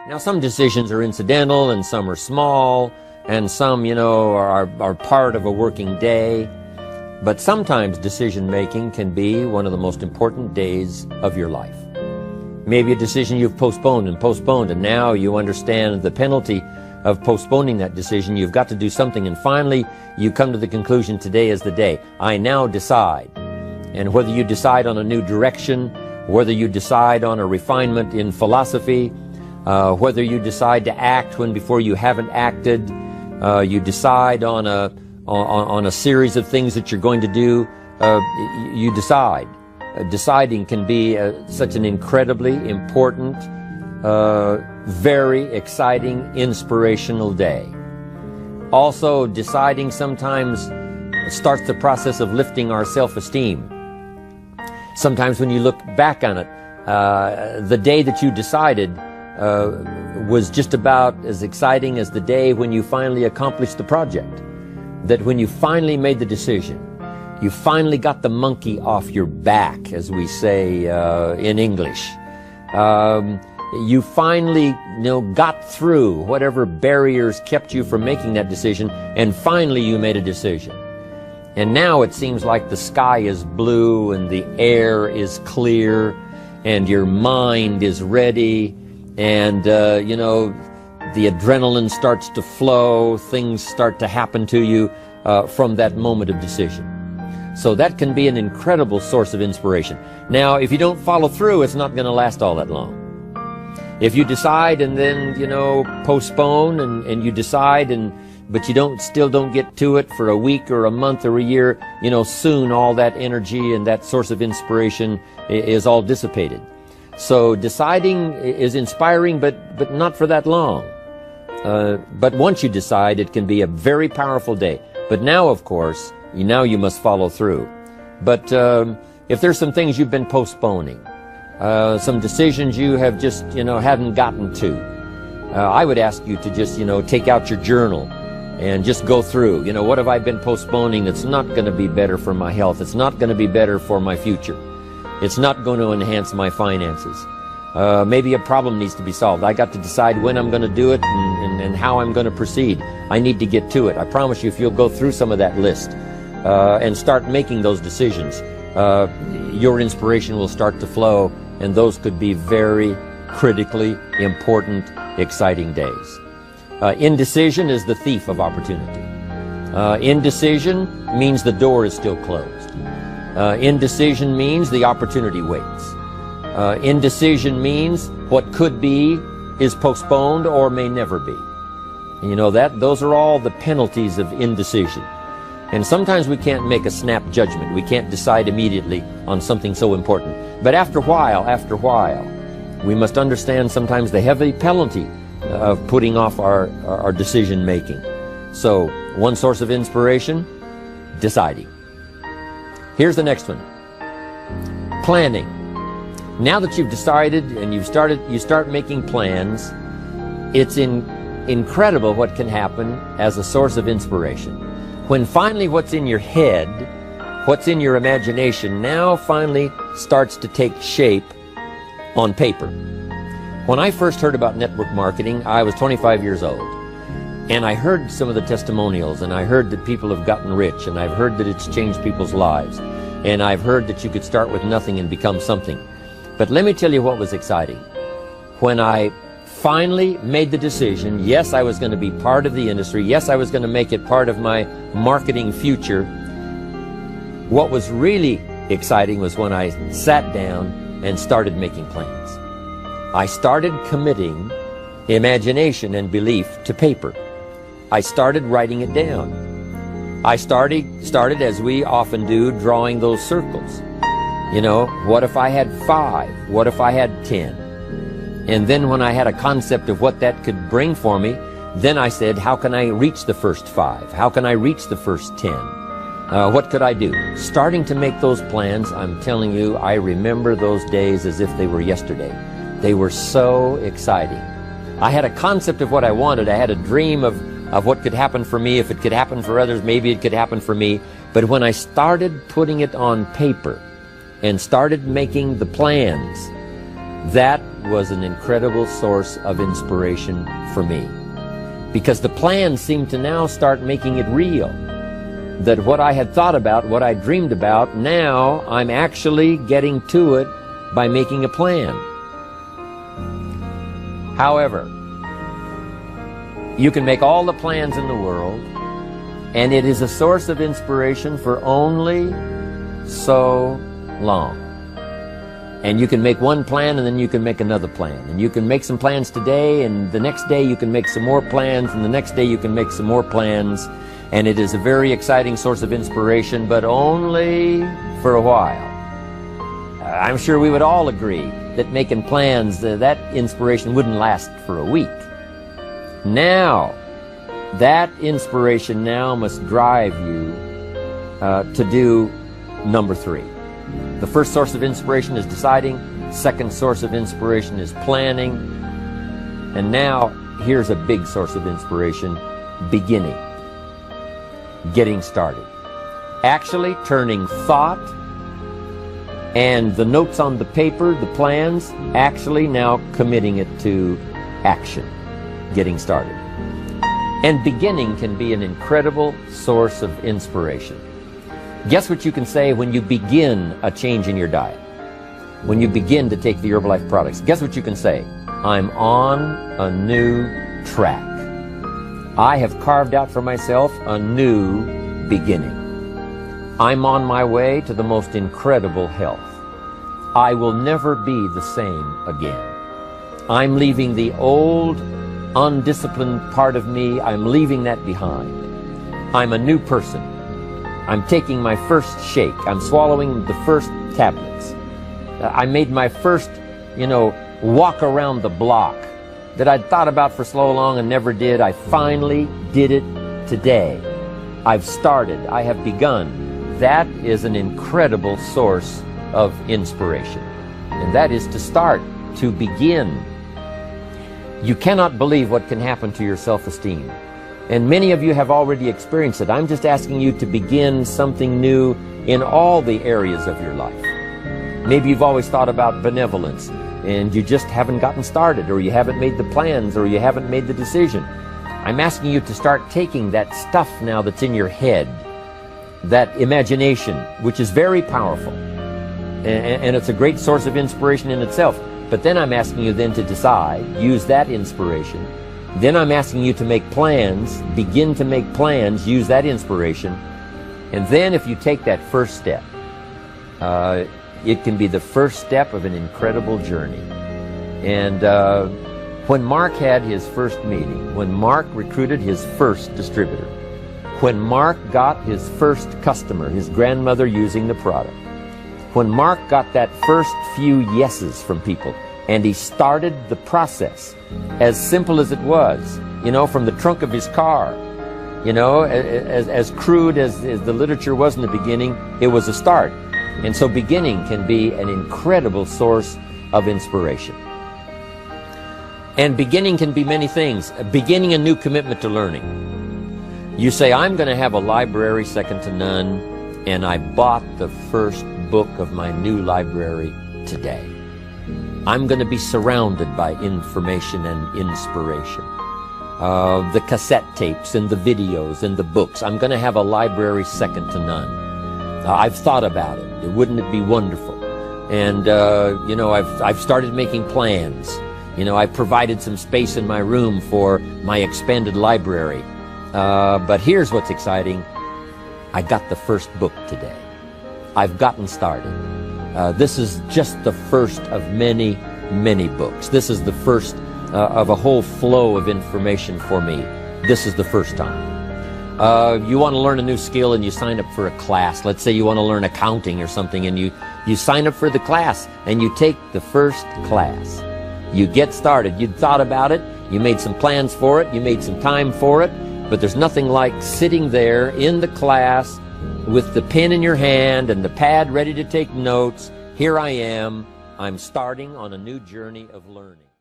Now, some decisions are incidental and some are small and some, are part of a working day. But sometimes decision-making can be one of the most important days of your life. Maybe a decision you've postponed, and now you understand the penalty of postponing that decision. You've got to do something, and finally you come to the conclusion, today is the day. I now decide. And whether you decide on a new direction, whether you decide on a refinement in philosophy, whether you decide to act when before you haven't acted, you decide on a series of things that you're going to do, you decide. Deciding can be such an incredibly important, very exciting, inspirational day. Also, deciding sometimes starts the process of lifting our self-esteem. Sometimes when you look back on it, the day that you decided was just about as exciting as the day when you finally accomplished the project. That when you finally made the decision, you finally got the monkey off your back, as we say in English. You finally got through whatever barriers kept you from making that decision, and finally you made a decision. And now it seems like the sky is blue and the air is clear and your mind is ready, and the adrenaline starts to flow, things start to happen to you from that moment of decision. So that can be an incredible source of inspiration. Now, if you don't follow through, it's not going to last all that long. If you decide and then, postpone and you decide, but you still don't get to it for a week or a month or a year, soon all that energy and that source of inspiration is all dissipated. So deciding is inspiring, but not for that long. But once you decide, it can be a very powerful day. But now, of course, you must follow through. But if there's some things you've been postponing, some decisions you have just, hadn't gotten to, I would ask you to just, take out your journal and just go through, what have I been postponing that's not going to be better for my health? It's not going to be better for my future. It's not going to enhance my finances. Maybe a problem needs to be solved. I got to decide when I'm going to do it and how I'm going to proceed. I need to get to it. I promise you, if you'll go through some of that list and start making those decisions, your inspiration will start to flow, and those could be very critically important, exciting days. Indecision is the thief of opportunity. Indecision means the door is still closed. Indecision means the opportunity waits. Indecision means what could be is postponed or may never be. And those are all the penalties of indecision. And sometimes we can't make a snap judgment. We can't decide immediately on something so important. But after a while, we must understand sometimes the heavy penalty of putting off our decision making. So, one source of inspiration, deciding. Here's the next one. Planning. Now that you've decided and you start making plans, it's incredible what can happen as a source of inspiration. When finally what's in your head, what's in your imagination, now finally starts to take shape on paper. When I first heard about network marketing, I was 25 years old. And I heard some of the testimonials, and I heard that people have gotten rich, and I've heard that it's changed people's lives. And I've heard that you could start with nothing and become something. But let me tell you what was exciting. When I finally made the decision, yes, I was going to be part of the industry, yes, I was going to make it part of my marketing future, what was really exciting was when I sat down and started making plans. I started committing imagination and belief to paper. I started writing it down. I started, as we often do, drawing those circles. What if I had 5? What if I had 10? And then when I had a concept of what that could bring for me, then I said, how can I reach the first 5? How can I reach the first 10? What could I do? Starting to make those plans, I'm telling you, I remember those days as if they were yesterday. They were so exciting. I had a concept of what I wanted. I had a dream of what could happen for me. If it could happen for others, maybe it could happen for me. But when I started putting it on paper and started making the plans, That was an incredible source of inspiration for me, because the plans seemed to now start making it real. That what I had thought about, what I dreamed about, now I'm actually getting to it by making a plan. However, you can make all the plans in the world, and it is a source of inspiration for only so long. And you can make one plan, and then you can make another plan. And you can make some plans today, and the next day you can make some more plans, and the next day you can make some more plans. And it is a very exciting source of inspiration, but only for a while. I'm sure we would all agree that making plans, that inspiration wouldn't last for a week. Now, that inspiration now must drive you to do number 3. The first source of inspiration is deciding. Second source of inspiration is planning. And now, here's a big source of inspiration: beginning. Getting started. Actually turning thought and the notes on the paper, the plans, actually now committing it to action. Getting started. And beginning can be an incredible source of inspiration. Guess what you can say when you begin a change in your diet? When you begin to take the Herbalife products, guess what you can say? I'm on a new track. I have carved out for myself a new beginning. I'm on my way to the most incredible health. I will never be the same again. I'm leaving the old, undisciplined part of me. I'm leaving that behind. I'm a new person. I'm taking my first shake. I'm swallowing the first tablets. I made my first, walk around the block that I'd thought about for so long and never did. I finally did it today. I've started. I have begun. That is an incredible source of inspiration. And that is to start, to begin. You cannot believe what can happen to your self-esteem. And many of you have already experienced it. I'm just asking you to begin something new in all the areas of your life. Maybe you've always thought about benevolence, and you just haven't gotten started, or you haven't made the plans, or you haven't made the decision. I'm asking you to start taking that stuff now that's in your head, that imagination, which is very powerful, and it's a great source of inspiration in itself. But then I'm asking you then to decide, use that inspiration. Then I'm asking you to make plans, begin to make plans, use that inspiration. And then if you take that first step, it can be the first step of an incredible journey. And when Mark had his first meeting, when Mark recruited his first distributor, when Mark got his first customer, his grandmother using the product, when Mark got that first few yeses from people, and he started the process, as simple as it was, from the trunk of his car, as crude as the literature was in the beginning, it was a start. And so beginning can be an incredible source of inspiration. And beginning can be many things. Beginning a new commitment to learning. You say, I'm going to have a library second to none, and I bought the first book of my new library today. I'm going to be surrounded by information and inspiration. The cassette tapes and the videos and the books. I'm going to have a library second to none. I've thought about it. Wouldn't it be wonderful? And, I've started making plans. I've provided some space in my room for my expanded library. But here's what's exciting. I got the first book today. I've gotten started. This is just the first of many, many books. This is the first of a whole flow of information for me. This is the first time. You want to learn a new skill and you sign up for a class. Let's say you want to learn accounting or something, and you sign up for the class and you take the first class. You get started. You'd thought about it. You made some plans for it. You made some time for it. But there's nothing like sitting there in the class with the pen in your hand and the pad ready to take notes. Here I am. I'm starting on a new journey of learning.